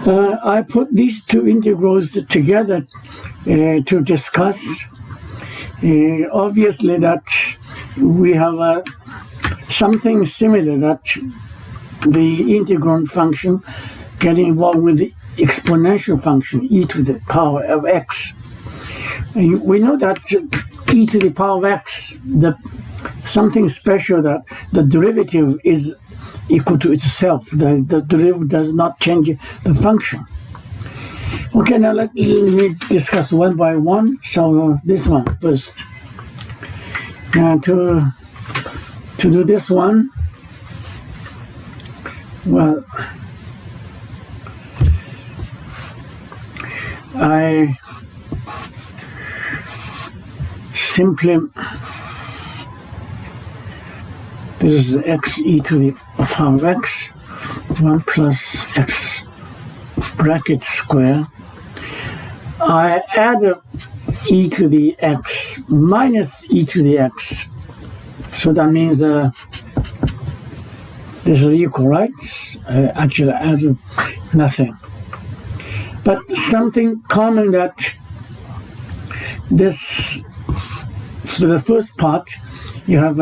I put these two integrals together to discuss. Obviously that we have something similar, that the integrand function get involved with the exponential function e to the power of x. And we know that e to the power of x, something special, that the derivative is equal to itself. The derivative does not change the function. Okay, now let me discuss one by one. So this one first. Now to do this one, well, I simply, this is x e to the power of x, 1 plus x bracket square. I add e to the x minus e to the x. So that means this is equal, right? Actually, I add nothing. But something common that this, for the first part, you have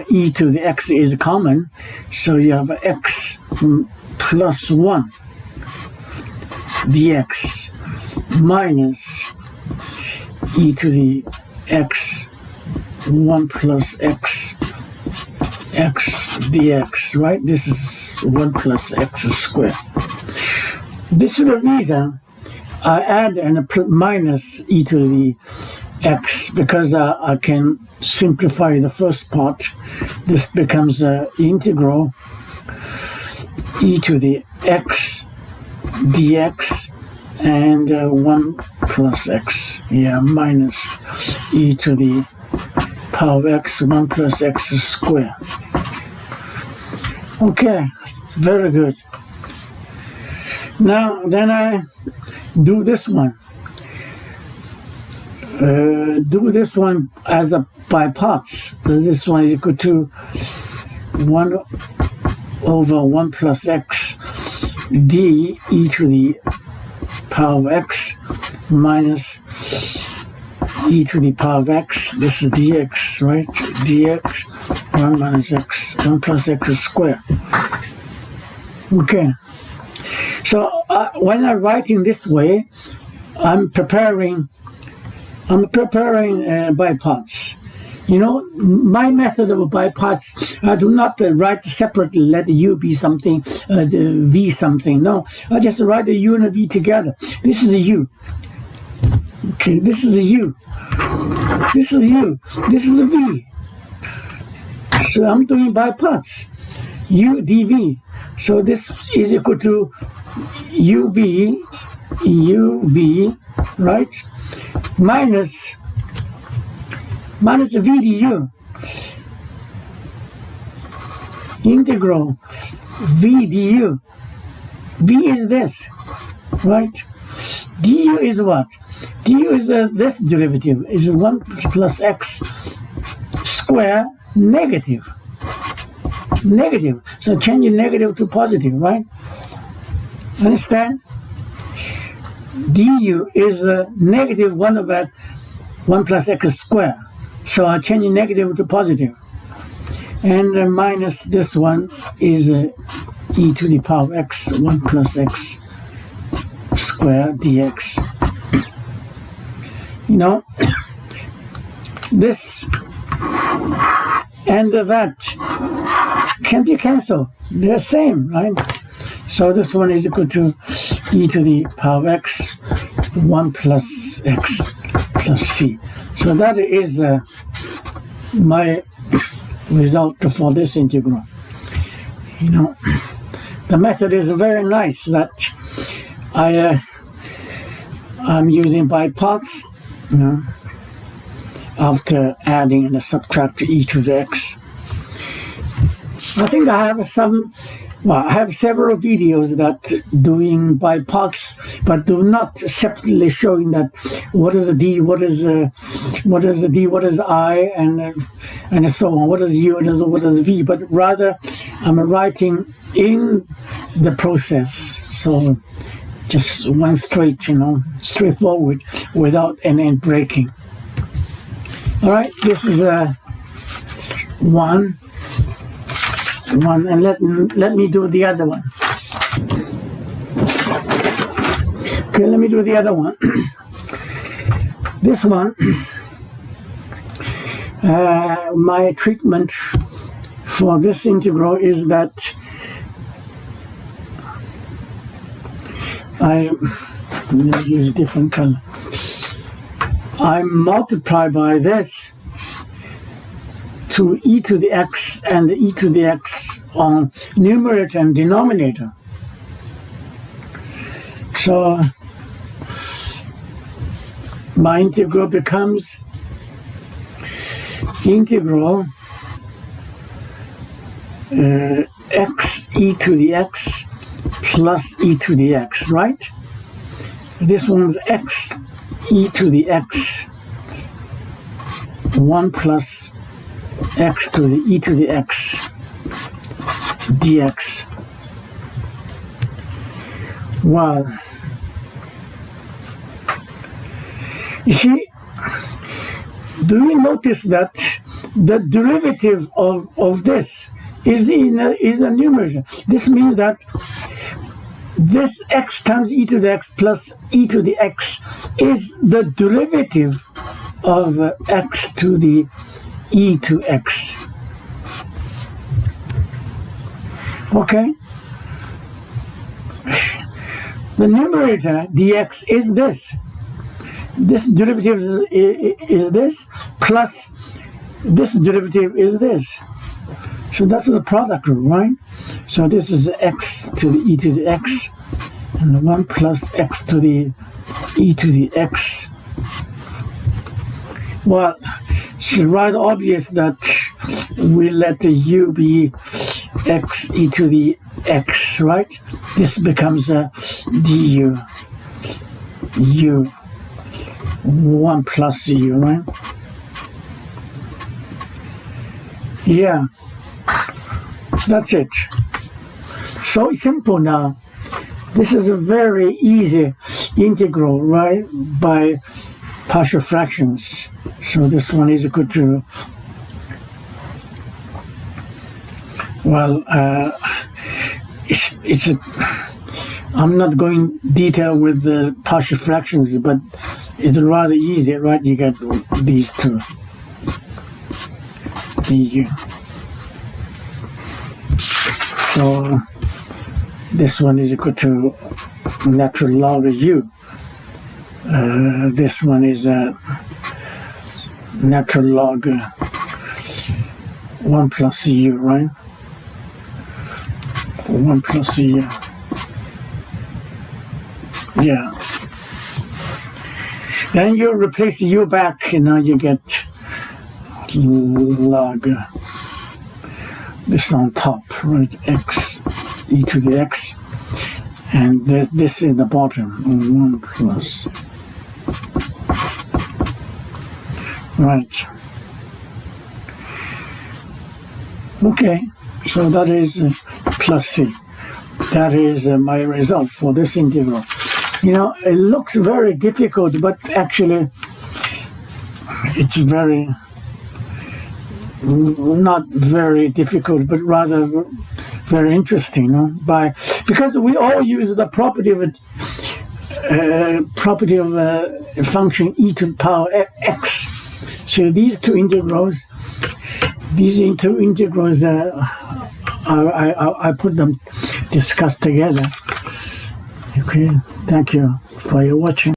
e to the x is common, so you have x plus 1 dx minus e to the x 1 plus x dx, right? This is 1 plus x squared. This is the reason I add a minus e to the x, because I can simplify the first part. This becomes integral e to the x dx and 1 plus x, minus e to the power of x 1 plus x squared. Okay, very good. Now then I do this one. Do this one as by parts. This one is equal to 1 over 1 plus x d e to the power of x minus e to the power of x. This is dx, right? dx 1 minus x 1 plus x squared. Okay. So when I'm writing this way, I'm preparing by parts. You know, my method of by parts, I do not write separately, let u be something, v something. No, I just write the u and the v together. This is a u. Okay, this is a u. This is a u. This is a v. So I'm doing by parts. U dv. So this is equal to uv, right? Minus v du, integral v du. V is this, right? Du is what? Du is this derivative, is 1 plus x square negative. Negative. So change negative to positive, right? Understand? Du is negative 1 over 1 plus x squared. So I change negative to positive. And minus this one is e to the power of x 1 plus x squared dx. You know, this and that can be cancelled. They're same, right? So this one is equal to e to the power of x 1 plus x plus c. So that is my result for this integral. You know, the method is very nice that I'm using by parts, you know, after adding and subtract e to the x. I think I have I have several videos that doing by parts, but do not separately showing that what is the d, what is the d, what is I, and so on. What is u, and what is v? But rather, I'm writing in the process. So just one straightforward without any breaking. All right, this is one, and let me do the other one. Okay, let me do the other one. This one, my treatment for this integral is that I use different color. I multiply by this to e to the x and e to the x on numerator and denominator. So my integral becomes integral x e to the x plus e to the x, right? This one's x e to the x 1 plus x to the e to the x dx. Well, you see, do you notice that the derivative of this is a numerator? This means that this x times e to the x plus e to the x is the derivative of x to the e to x. Okay? The numerator dx is this. This derivative is this, plus this derivative is this. So that's the product rule, right? So this is x to the e to the x, and 1 plus x to the e to the x. Well, it's right obvious that we let the u be x e to the x, right? This becomes a du, u, 1 plus u, right? Yeah, that's it. So simple now. This is a very easy integral, right, by partial fractions. So this one is equal to, well, I'm not going detail with the partial fractions, but it's rather easy, right? You get these two. So this one is equal to natural log of u. This one is natural log 1 plus u, right? 1 plus u. Yeah. Then you replace u back, and now you get log this on top, right? X e to the x, and this in the bottom, 1 plus. Right. Okay, so that is plus c. That is my result for this integral. You know, it looks very difficult, but actually it's very, not very difficult, but rather very interesting, you know, because we all use the property of function e to the power x. So these two integrals, I put them discussed together. Okay, thank you for your watching.